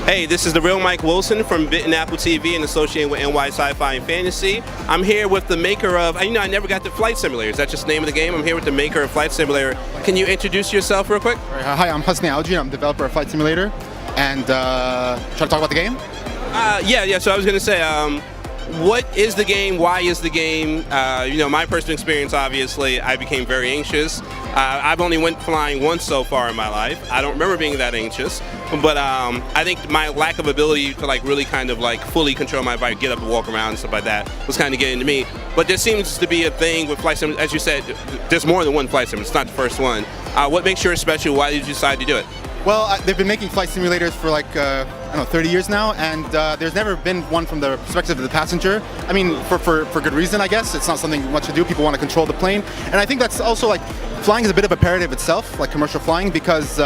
Hey, this is the real Mike Wilson from Bitten Apple TV and associated with NY Sci-Fi and Fantasy. I'm here with the maker of, I never got the Flight Simulator. Is that just the name of the game? I'm here with the maker of Flight Simulator. Can you introduce yourself real quick? Hi, I'm Husni Alji. I'm developer of Flight Simulator. And try to talk about the game? Yeah. So I was going to say, what is the game? Why is the game? My personal experience, obviously, I became very anxious. I've only went flying once so far in my life. I don't remember being that anxious, but I think my lack of ability to really fully control my bike, get up and walk around and stuff like that was kind of getting to me. But there seems to be a thing with flight sim. As you said, there's more than one flight sim. It's not the first one. What makes yours special? Why did you decide to do it? Well, they've been making flight simulators for 30 years now, and there's never been one from the perspective of the passenger. I mean, for good reason, I guess. It's not something much to do. People want to control the plane, and I think that's also flying is a bit of a paradigm itself, like commercial flying, because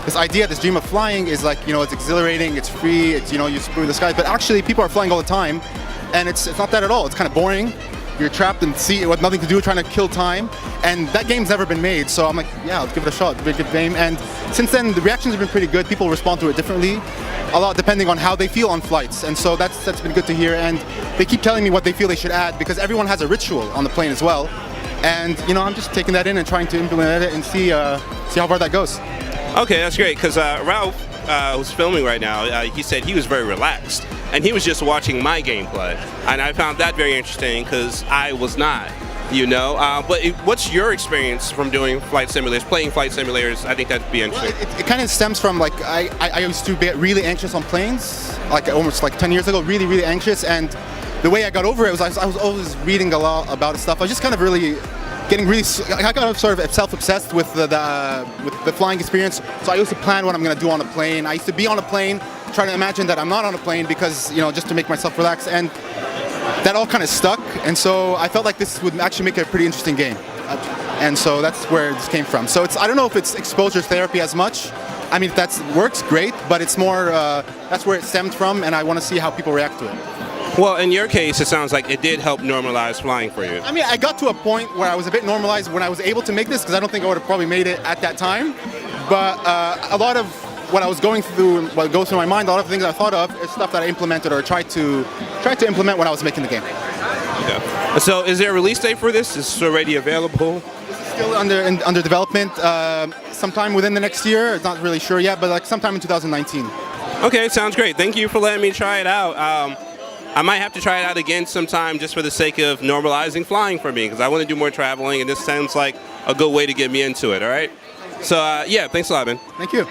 this idea, this dream of flying is it's exhilarating, it's free, it's you screw the skies, but actually people are flying all the time, and it's not that at all. It's kind of boring. You're trapped in the seat with nothing to do, trying to kill time, and that game's never been made, so I'm like, yeah, let's give it a shot. It's a good game, and since then the reactions have been pretty good. People respond to it differently, a lot depending on how they feel on flights, and so that's been good to hear. And they keep telling me what they feel they should add, because everyone has a ritual on the plane as well, and I'm just taking that in and trying to implement it and see how far that goes. Okay, that's great, because Ralph, who's filming right now, he said he was very relaxed, and he was just watching my gameplay, and I found that very interesting because I was not, But what's your experience from doing flight simulators, playing flight simulators? I think that'd be interesting. Well, it kind of stems from I used to get really anxious on planes, almost 10 years ago, really, really anxious, and the way I got over it was I was always reading a lot about stuff. I was just kind of really I got sort of self-obsessed with the flying experience. So I used to plan what I'm going to do on a plane. I used to be on a plane, trying to imagine that I'm not on a plane because, just to make myself relax. And that all kind of stuck. And so I felt like this would actually make a pretty interesting game. And so that's where this came from. So I don't know if it's exposure therapy as much. I mean, if that works, great. But it's more, that's where it stemmed from. And I want to see how people react to it. Well, in your case, it sounds like it did help normalize flying for you. I mean, I got to a point where I was a bit normalized when I was able to make this, because I don't think I would have probably made it at that time. But a lot of what I was going through, what goes through my mind, a lot of things I thought of is stuff that I implemented or tried to implement when I was making the game. Okay. So, is there a release date for this? Is it already available? This is still under development. Sometime within the next year. It's not really sure yet, but sometime in 2019. Okay, sounds great. Thank you for letting me try it out. I might have to try it out again sometime just for the sake of normalizing flying for me, because I want to do more traveling, and this sounds like a good way to get me into it, all right? So, yeah, thanks a lot, man. Thank you.